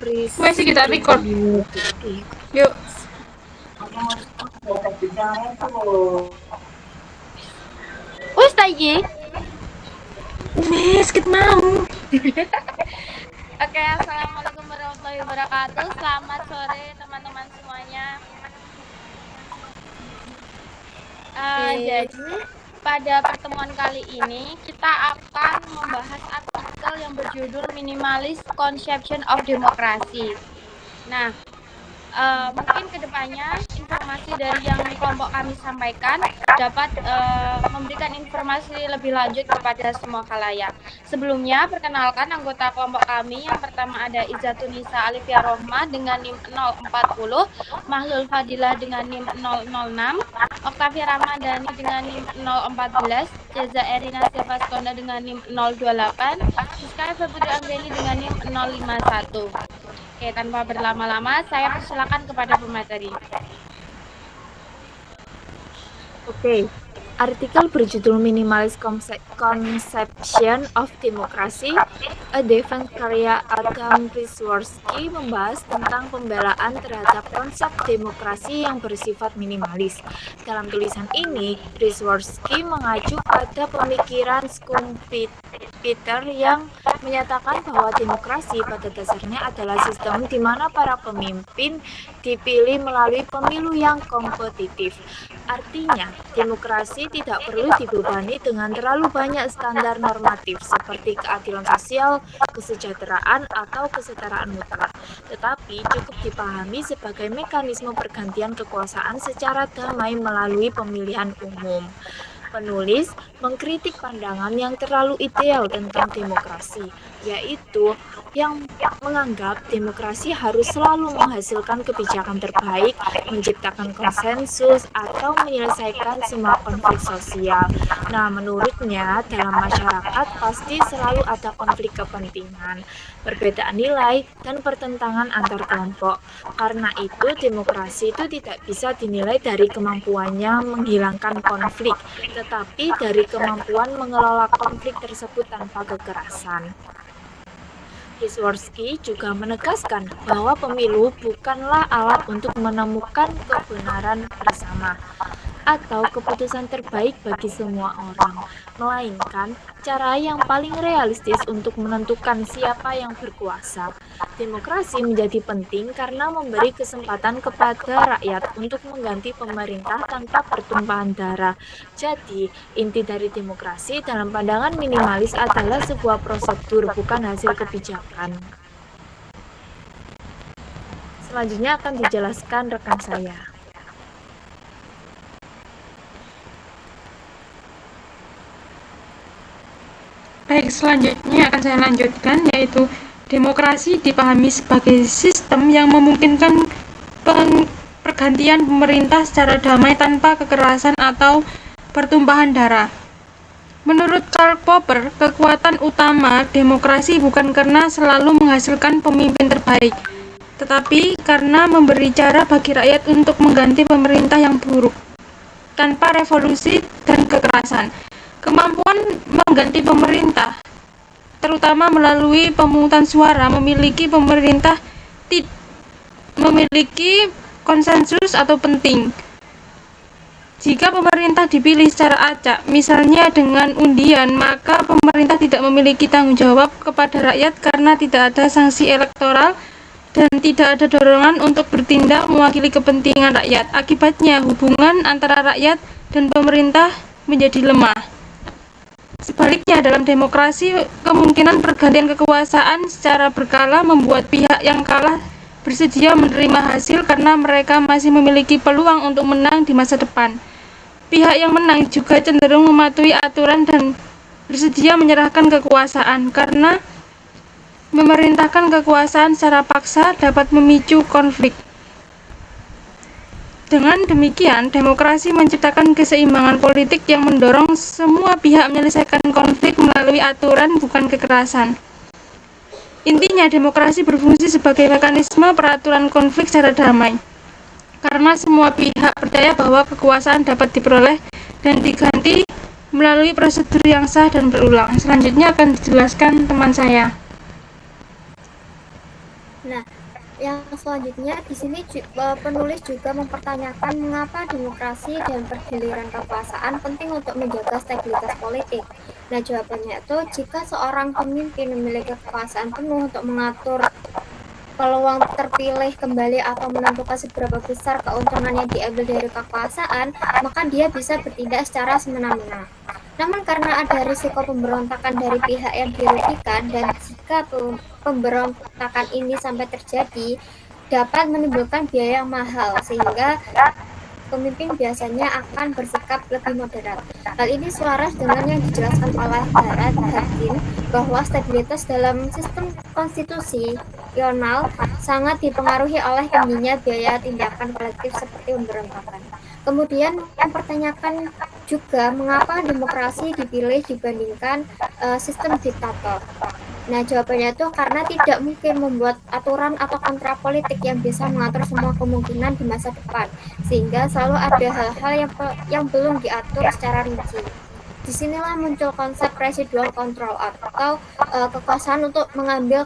Wes kita record. Yuk. Wes tanya. Wes kita mau. Oke, assalamualaikum warahmatullahi wabarakatuh. Selamat sore teman-teman semuanya. Jadi pada pertemuan kali ini kita akan membahas artikel yang berjudul Minimalist Conception of Democracy. Nah, mungkin kedepannya informasi dari yang kelompok kami sampaikan dapat memberikan informasi lebih lanjut kepada semua khalayak. Sebelumnya, perkenalkan anggota kelompok kami. Yang pertama ada Izzatunisa Alifia Rohma dengan NIM 040, Mahlul Fadilah dengan NIM 006, Oktavia Ramadhani dengan NIM 014, Jaza Erina Silvaskonda dengan NIM 028, Siska Eva Putri Anggreni dengan NIM 051. Oke, tanpa berlama-lama, saya persilakan kepada pemateri. Oke, artikel berjudul Minimalist Conception of Democracy, a Defense karya Adam Przeworski membahas tentang pembelaan terhadap konsep demokrasi yang bersifat minimalis. Dalam tulisan ini, Przeworski mengacu pada pemikiran Schumpeter yang menyatakan bahwa demokrasi pada dasarnya adalah sistem di mana para pemimpin dipilih melalui pemilu yang kompetitif. Artinya, demokrasi tidak perlu dibebani dengan terlalu banyak standar normatif seperti keadilan sosial, kesejahteraan, atau kesetaraan mutlak, tetapi cukup dipahami sebagai mekanisme pergantian kekuasaan secara damai melalui pemilihan umum. Penulis mengkritik pandangan yang terlalu ideal tentang demokrasi, yaitu yang menganggap demokrasi harus selalu menghasilkan kebijakan terbaik, menciptakan konsensus, atau menyelesaikan semua konflik sosial. Nah, menurutnya dalam masyarakat pasti selalu ada konflik kepentingan, perbedaan nilai, dan pertentangan antar kelompok. Karena itu, demokrasi itu tidak bisa dinilai dari kemampuannya menghilangkan konflik, tetapi dari kemampuan mengelola konflik tersebut tanpa kekerasan. Przeworski juga menegaskan bahwa pemilu bukanlah alat untuk menemukan kebenaran bersama atau keputusan terbaik bagi semua orang, melainkan cara yang paling realistis untuk menentukan siapa yang berkuasa. Demokrasi menjadi penting karena memberi kesempatan kepada rakyat untuk mengganti pemerintah tanpa pertumpahan darah. Jadi, inti dari demokrasi dalam pandangan minimalis adalah sebuah prosedur, bukan hasil kebijakan. Selanjutnya akan dijelaskan rekan saya. Baik, selanjutnya akan saya lanjutkan, yaitu demokrasi dipahami sebagai sistem yang memungkinkan pergantian pemerintah secara damai tanpa kekerasan atau pertumpahan darah. Menurut Karl Popper, kekuatan utama demokrasi bukan karena selalu menghasilkan pemimpin terbaik, tetapi karena memberi cara bagi rakyat untuk mengganti pemerintah yang buruk tanpa revolusi dan kekerasan. Kemampuan mengganti pemerintah, terutama melalui pemungutan suara, memiliki konsensus atau penting. Jika pemerintah dipilih secara acak, misalnya dengan undian, maka pemerintah tidak memiliki tanggung jawab kepada rakyat karena tidak ada sanksi elektoral dan tidak ada dorongan untuk bertindak mewakili kepentingan rakyat. Akibatnya, hubungan antara rakyat dan pemerintah menjadi lemah. Sebaliknya, dalam demokrasi, kemungkinan pergantian kekuasaan secara berkala membuat pihak yang kalah bersedia menerima hasil karena mereka masih memiliki peluang untuk menang di masa depan. Pihak yang menang juga cenderung mematuhi aturan dan bersedia menyerahkan kekuasaan karena memerintahkan kekuasaan secara paksa dapat memicu konflik. Dengan demikian, demokrasi menciptakan keseimbangan politik yang mendorong semua pihak menyelesaikan konflik melalui aturan, bukan kekerasan. Intinya, demokrasi berfungsi sebagai mekanisme peraturan konflik secara damai, karena semua pihak percaya bahwa kekuasaan dapat diperoleh dan diganti melalui prosedur yang sah dan berulang. Selanjutnya akan dijelaskan teman saya. Nah, yang selanjutnya di sini penulis juga mempertanyakan mengapa demokrasi dan pergiliran kekuasaan penting untuk menjaga stabilitas politik. Nah, jawabannya itu jika seorang pemimpin memiliki kekuasaan penuh untuk mengatur peluang terpilih kembali atau menentukan seberapa besar keuntungan yang diambil dari kekuasaan, maka dia bisa bertindak secara semena-mena. Namun karena ada risiko pemberontakan dari pihak yang dirugikan dan jika pemberontakan ini sampai terjadi, dapat menimbulkan biaya yang mahal sehingga pemimpin biasanya akan bersikap lebih moderat. Hal ini selaras dengan yang dijelaskan oleh Barat Hardin bahwa stabilitas dalam sistem konstitusional sangat dipengaruhi oleh tingginya biaya tindakan kolektif seperti pemberontakan. Kemudian mempertanyakan juga mengapa demokrasi dipilih dibandingkan sistem diktator. Nah, jawabannya itu karena tidak mungkin membuat aturan atau kontrak politik yang bisa mengatur semua kemungkinan di masa depan, sehingga selalu ada hal-hal yang belum diatur secara rinci. Disinilah muncul konsep residual control atau kekuasaan untuk mengambil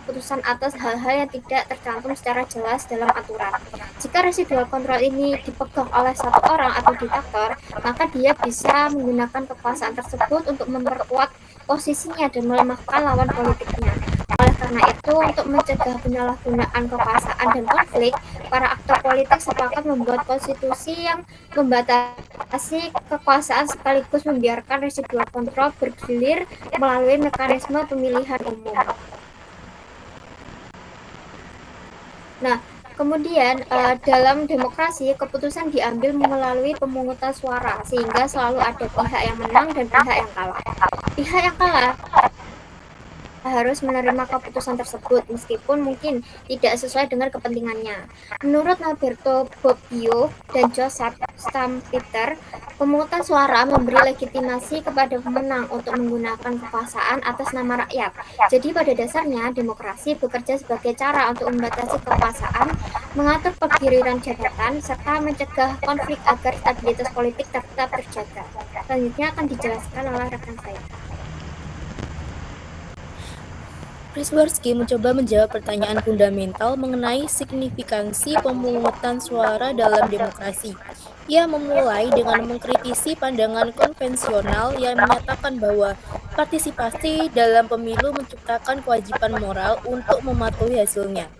keputusan atas hal-hal yang tidak tercantum secara jelas dalam aturan. Jika residual control ini dipegang oleh satu orang atau diktator, maka dia bisa menggunakan kekuasaan tersebut untuk memperkuat posisinya dan melemahkan lawan politiknya. Oleh karena itu, untuk mencegah penyalahgunaan kekuasaan dan konflik, para aktor politik sepakat membuat konstitusi yang membatasi kekuasaan sekaligus membiarkan residual kontrol bergilir melalui mekanisme pemilihan umum. Nah, kemudian dalam demokrasi keputusan diambil melalui pemungutan suara sehingga selalu ada pihak yang menang dan pihak yang kalah. Pihak yang kalah harus menerima keputusan tersebut meskipun mungkin tidak sesuai dengan kepentingannya. Menurut Norberto Bobbio dan Joseph Stampeter, pemungutan suara memberi legitimasi kepada pemenang untuk menggunakan kekuasaan atas nama rakyat. Jadi pada dasarnya demokrasi bekerja sebagai cara untuk membatasi kekuasaan, mengatur pengiriran jabatan, serta mencegah konflik agar stabilitas politik tetap terjaga. Selanjutnya akan dijelaskan oleh rekan saya. Przeworski mencoba menjawab pertanyaan fundamental mengenai signifikansi pemungutan suara dalam demokrasi. Ia memulai dengan mengkritisi pandangan konvensional yang menyatakan bahwa partisipasi dalam pemilu menciptakan kewajiban moral untuk mematuhi hasilnya.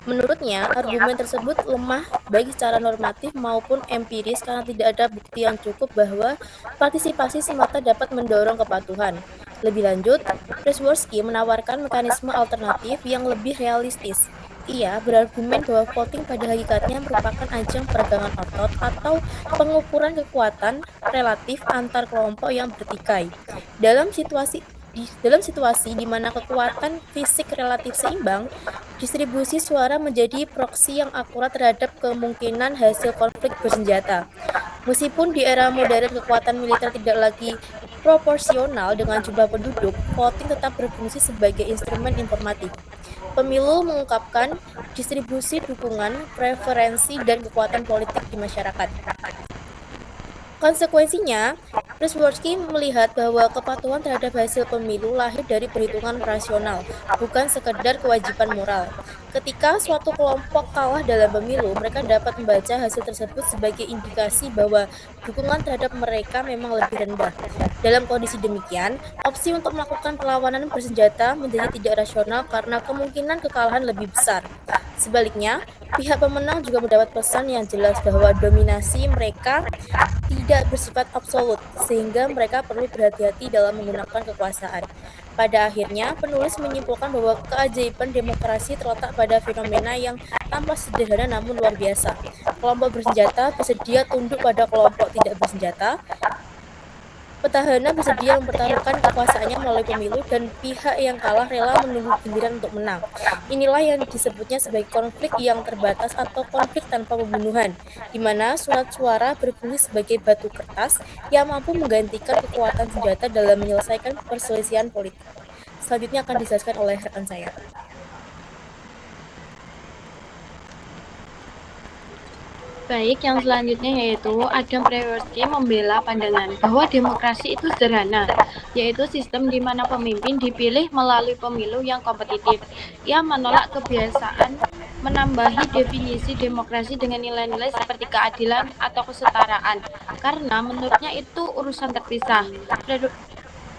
Menurutnya, argumen tersebut lemah baik secara normatif maupun empiris karena tidak ada bukti yang cukup bahwa partisipasi semata dapat mendorong kepatuhan. Lebih lanjut, Przeworski menawarkan mekanisme alternatif yang lebih realistis. Ia berargumen bahwa voting pada hakikatnya merupakan ajang peregangan otot atau pengukuran kekuatan relatif antar kelompok yang bertikai. Dalam situasi di mana kekuatan fisik relatif seimbang, distribusi suara menjadi proksi yang akurat terhadap kemungkinan hasil konflik bersenjata. Meskipun di era modern kekuatan militer tidak lagi proporsional dengan jumlah penduduk, voting tetap berfungsi sebagai instrumen informatif. Pemilu mengungkapkan distribusi dukungan, preferensi, dan kekuatan politik di masyarakat. Konsekuensinya, Przeworski melihat bahwa kepatuhan terhadap hasil pemilu lahir dari perhitungan rasional, bukan sekedar kewajiban moral. Ketika suatu kelompok kalah dalam pemilu, mereka dapat membaca hasil tersebut sebagai indikasi bahwa dukungan terhadap mereka memang lebih rendah. Dalam kondisi demikian, opsi untuk melakukan perlawanan bersenjata menjadi tidak rasional karena kemungkinan kekalahan lebih besar. Sebaliknya, pihak pemenang juga mendapat pesan yang jelas bahwa dominasi mereka tidak bersifat absolut, sehingga mereka perlu berhati-hati dalam menggunakan kekuasaan. Pada akhirnya, penulis menyimpulkan bahwa keajaiban demokrasi terletak pada fenomena yang tampak sederhana namun luar biasa. Kelompok bersenjata bersedia tunduk pada kelompok tidak bersenjata. Petahana bersedia mempertaruhkan kekuasaannya melalui pemilu dan pihak yang kalah rela menunggu giliran untuk menang. Inilah yang disebutnya sebagai konflik yang terbatas atau konflik tanpa pembunuhan, di mana surat suara berfungsi sebagai batu kertas yang mampu menggantikan kekuatan senjata dalam menyelesaikan perselisihan politik. Selanjutnya akan dijelaskan oleh rekan saya. Baik, yang selanjutnya yaitu Adam Przeworski membela pandangan bahwa demokrasi itu sederhana, yaitu sistem di mana pemimpin dipilih melalui pemilu yang kompetitif. Ia menolak kebiasaan menambahi definisi demokrasi dengan nilai-nilai seperti keadilan atau kesetaraan, karena menurutnya itu urusan terpisah.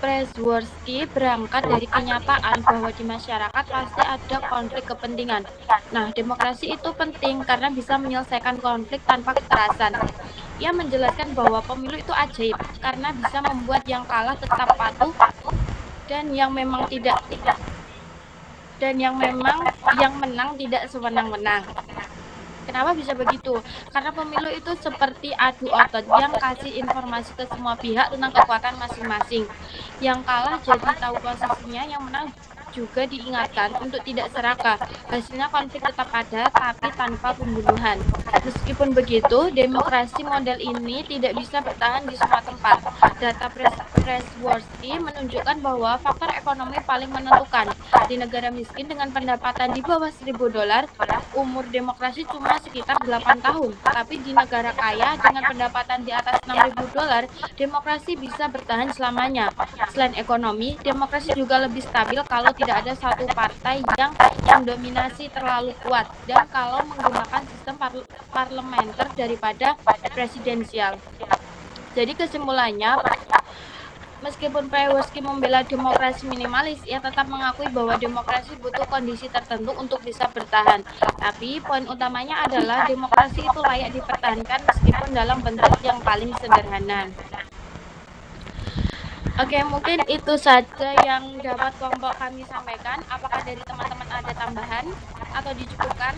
Przeworski berangkat dari kenyataan bahwa di masyarakat pasti ada konflik kepentingan. Nah, demokrasi itu penting karena bisa menyelesaikan konflik tanpa kekerasan. Ia menjelaskan bahwa pemilu itu ajaib karena bisa membuat yang kalah tetap patuh dan yang memang yang menang tidak sewenang-wenang. Kenapa bisa begitu? Karena pemilu itu seperti adu otot yang kasih informasi ke semua pihak tentang kekuatan masing-masing. Yang kalah jadi tahu posisinya, yang menang juga diingatkan untuk tidak serakah. Hasilnya konflik tetap ada, tapi tanpa pembunuhan. Meskipun begitu, demokrasi model ini tidak bisa bertahan di semua tempat. Data Przeworski menunjukkan bahwa faktor ekonomi paling menentukan. Di negara miskin dengan pendapatan di bawah $1.000, umur demokrasi cuma sekitar 8 tahun. Tapi di negara kaya dengan pendapatan di atas $6.000, demokrasi bisa bertahan selamanya. Selain ekonomi, demokrasi juga lebih stabil kalau tidak ada satu partai yang mendominasi terlalu kuat dan kalau menggunakan sistem parlementer daripada presidensial. Jadi kesimpulannya, meskipun Przeworski membela demokrasi minimalis, ia tetap mengakui bahwa demokrasi butuh kondisi tertentu untuk bisa bertahan. Tapi poin utamanya adalah demokrasi itu layak dipertahankan meskipun dalam bentuk yang paling sederhana. Oke, mungkin itu saja yang dapat kelompok kami sampaikan. Apakah dari teman-teman ada tambahan atau dicukupkan?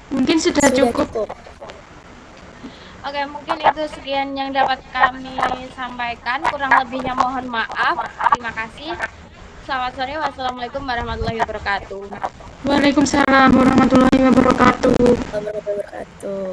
Mungkin sudah cukup. Oke, mungkin itu sekian yang dapat kami sampaikan. Kurang lebihnya mohon maaf. Terima kasih. Selamat sore. Wassalamualaikum warahmatullahi wabarakatuh. Waalaikumsalam warahmatullahi wabarakatuh. Wabarakatuh.